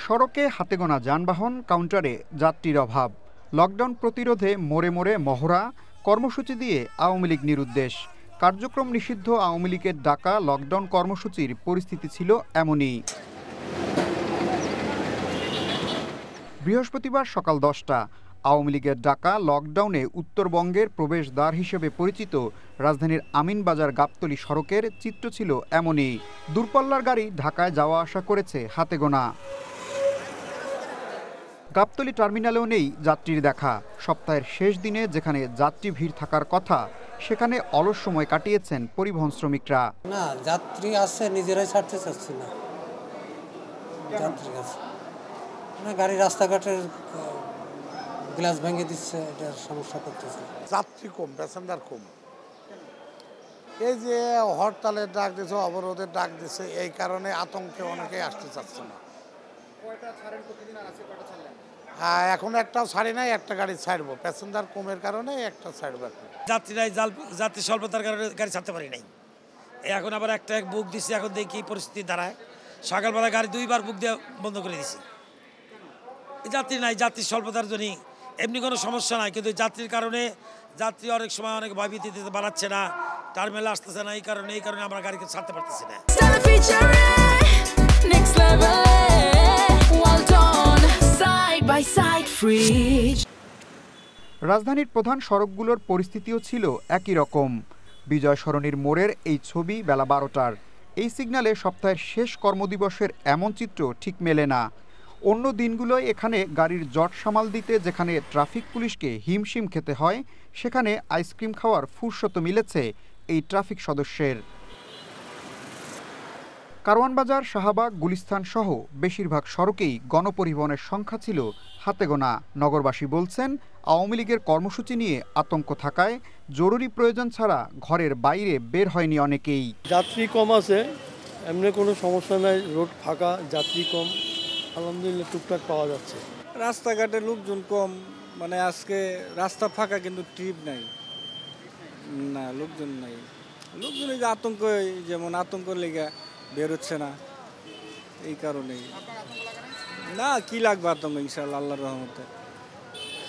সড়কে হাতে গোনা যানবাহন, কাউন্টারে যাত্রীর অভাব। লকডাউন প্রতিরোধে মোড়ে মোড়ে মহড়া, কর্মসূচি দিয়ে আওয়ামী লীগ নিরুদ্দেশ। কার্যক্রম নিষিদ্ধ আওয়ামী লীগের ডাকা লকডাউন কর্মসূচির পরিস্থিতি ছিল এমনই। বৃহস্পতিবার সকাল 10টা আওয়ামী লীগের ডাকা লকডাউনে উত্তরবঙ্গের প্রবেশদ্বার হিসেবে পরিচিত রাজধানীর আমিনবাজার গাবতলী সড়কের চিত্র ছিল এমনই। দূরপাল্লার গাড়ি ঢাকায় যাওয়া আসা করেছে হাতে গোনা। গাবতলী টার্মিনালেও নেই যাত্রীর দেখা। সপ্তাহের শেষ দিনে যেখানে যাত্রী ভিড় থাকার কথা, সেখানে অলস সময় কাটিয়েছেন পরিবহন শ্রমিকরা। না, যাত্রী আছে, নিজেরাই ছাড়তে চাচ্ছি না। যাত্রী আছে না, গাড়ি রাস্তাঘাটের গ্লাস ভেঙে দিচ্ছে, এটার সমস্যা করতেছে। যাত্রী কম, প্যাসেঞ্জার কম। এই যে হরতালের ডাক দিচ্ছে, অবরোধের ডাক দিচ্ছে, এই কারণে আতঙ্কে অনেকেই আসতে চাচ্ছে না। হ্যাঁ, এখন একটাও ছাড়ি নাই, একটা গাড়ি ছাড়বো। প্যাসেঞ্জার কমের কারণে একটা ছাড়বো। যাত্রীরাই যাত্রী স্বল্পতার কারণে গাড়ি ছাড়তে পারি নাই। এখন আবার একটা বুক দিচ্ছি, এখন দেখি পরিস্থিতি দাঁড়ায়। সকালবেলা গাড়ি 2বার বুক দিয়ে বন্ধ করে দিছি। যাত্রী নাই, যাত্রীর স্বল্পতার জন্য এমনি কোনো সমস্যা নাই, কিন্তু যাত্রীর কারণে যাত্রী অনেক সময় অনেক ভয়ভীতিতে বাড়াচ্ছে না, টার্মিনালে আসতেছে না। এই কারণে আমরা গাড়িকে ছাড়তে পারতেছি না। রাজধানীর প্রধান সড়কগুলোর পরিস্থিতিও ছিল একই রকম। বিজয় সরণির মোড়ের এই ছবি বেলা 12টার। এই সিগন্যালে সপ্তাহের শেষ কর্মদিবসের এমন চিত্র ঠিক মেলে না। অন্য দিনগুলোয় এখানে গাড়ির জট সামাল দিতে যেখানে ট্রাফিক পুলিশকে হিমশিম খেতে হয়, সেখানে আইসক্রিম খাওয়ার ফুরসত মিলেছে এই ট্রাফিক সদস্যের। কারওয়ানবাজার, শাহবাগ, গুলিস্তান সহ বেশিরভাগ সড়কেই গণপরিবহনের সংখ্যা ছিল হাতে গোনা। নগরবাসী বলছেন, আওয়ামী লীগের কর্মসূচি নিয়ে আতঙ্ক থাকায় জরুরি প্রয়োজন ছাড়া ঘরের বাইরে বের হয়নি অনেকেই। যাত্রী কম আছে, এমনি কোনো সমস্যা নাই, রোড ফাঁকা, যাত্রী কম, আলহামদুলিল্লাহ টুকটাক পাওয়া যাচ্ছে। রাস্তাঘাটে লোকজন কম, মানে আজকে রাস্তা ফাঁকা কিন্তু ট্রিপ নাই, না লোকজন নাই। লোকজন এই যে আতঙ্ক, যেমন আতঙ্ক লেগে বেরোচ্ছে না, এই কারণেই। না, কি লাগবে আতঙ্ক, ইনশাআল্লাহ আল্লাহর রহমতে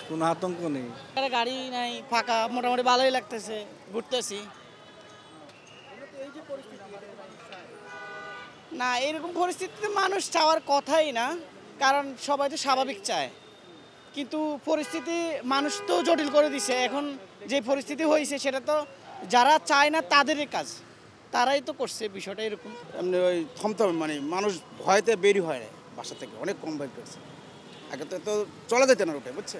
কোনো আতঙ্ক নেই। গাড়ি নাই, ফাঁকা, মোটামুটি ভালোই লাগতেছে, ঘুরতেছি। না, এরকম পরিস্থিতিতে মানুষ চাওয়ার কথাই না, কারণ সবাই তো স্বাভাবিক চায়, কিন্তু পরিস্থিতি মানুষ তো জটিল করে দিছে। এখন যে পরিস্থিতি হয়েছে সেটা তো যারা চায় না তাদেরই কাজ, তারাই তো করছে বিষয়টা এরকম। এমনি ওই থমতে হবে, মানে মানুষ ভয়তে বেরি হয় না, বাসা থেকে অনেক কম ভয় করছে। আগে তো চলা যেত না রুটে, বুঝছে।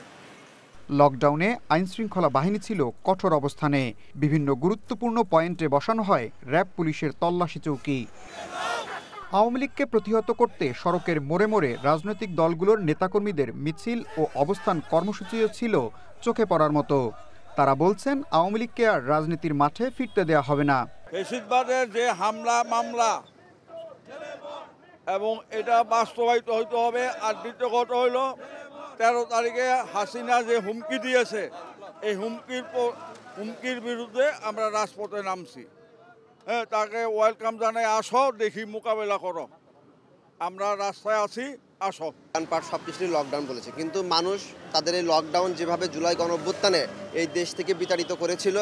লকডাউনে আইনশৃঙ্খলা বাহিনী ছিল কঠোর অবস্থানে। বিভিন্ন গুরুত্বপূর্ণ পয়েন্টে বসানো হয় র্যাব পুলিশের তল্লাশি চৌকি। আওয়ামী লীগকে প্রতিহত করতে সড়কের মোড়ে মোড়ে রাজনৈতিক দলগুলোর নেতাকর্মীদের মিছিল ও অবস্থান কর্মসূচিও ছিল চোখে পড়ার মতো। তারা বলছেন, আওয়ামী লীগকে আর রাজনীতির মাঠে ফিরতে দেওয়া হবে না। ফ্যাসিবাদের যে হামলা মামলা, এবং এটা বাস্তবায়িত হইতে হবে। আর দ্বিতীয় কথা হইল, 13 তারিখে হাসিনা যে হুমকি দিয়েছে, এই হুমকির বিরুদ্ধে আমরা রাজপথে নামছি। হ্যাঁ, তাকে ওয়েলকাম জানাই, আসো, দেখি মোকাবেলা করো, আমরা রাস্তায় আছি, আসো। পার্ট সব কিছুই লকডাউন বলেছে, কিন্তু মানুষ তাদের এই লকডাউন যেভাবে জুলাই গণঅভ্যুত্থানে এই দেশ থেকে বিতাড়িত করেছিল,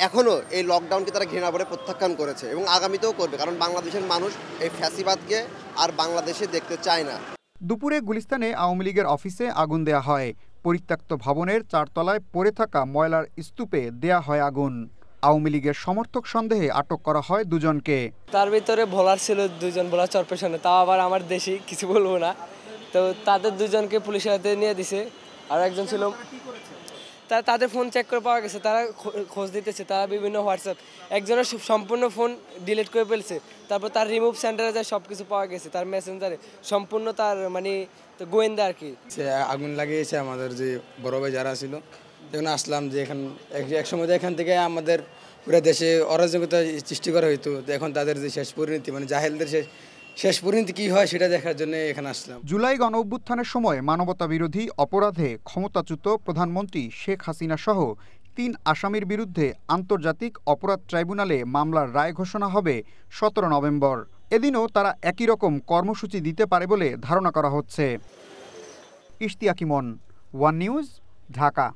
এখনও এই লকডাউনকে তারা ঘৃণা করে প্রত্যাখ্যান করেছে এবং আগামীতেও করবে, কারণ বাংলাদেশের মানুষ এই ফ্যাসিবাদকে আর বাংলাদেশে দেখতে চায় না। দুপুরে গুলিস্তানে আওয়ামী লীগের অফিসে আগুন দেয়া হয়। পরিত্যক্ত ভবনের 4 তলায় পড়ে থাকা ময়লার স্তূপে দেয়া হয় আগুন। আওয়ামী লীগের সমর্থক সন্দেহে আটক করা হয় 2 জনকে। তার ভিতরে ভোলার ছিল 2 জন, ভোলা চরপেশনে, তাও আবার আমার দেশি, কিছু বলবো না। তো তাদের 2 জনকে পুলিশের হাতে নিয়ে দিছে। আর একজন ছিল, তাদের ফোন চেক করে পাওয়া গেছে, তারা খোঁজ দিতেছে, তারা বিভিন্ন হোয়াটসঅ্যাপ, একজনের সম্পূর্ণ ফোন ডিলিট করে ফেলছে। তারপর তার রিমুভ সেন্টারে যায় সব কিছু পাওয়া গেছে, তার মেসেঞ্জারে সম্পূর্ণ তার মানে গোয়েন্দা আর কি। আগুন লাগিয়েছে আমাদের যে বড় ভাই যারা ছিল, যখন আসলাম যে এক সময় এখান থেকে আমাদের পুরো দেশে অরাজকতা সৃষ্টি করা হইতো, এখন তাদের যে শেষ পরিণতি, মানে জাহেলদের শেষ পরিণতি কি হয় সেটা দেখার জন্য এখানে আসলাম। জুলাই গণঅভ্যুত্থানের সময় মানবতা বিরোধী অপরাধে ক্ষমতাচ্যুত প্রধানমন্ত্রী শেখ হাসিনা সহ 3 আসামির বিরুদ্ধে আন্তর্জাতিক অপরাধ ট্রাইব্যুনালে মামলার রায় ঘোষণা হবে 17 নভেম্বর। এদিনও তারা একই রকম কর্মসূচি দিতে পারে বলে ধারণা করা হচ্ছে। ইশতিয়াক ইমন, ওয়ান নিউজ, ঢাকা।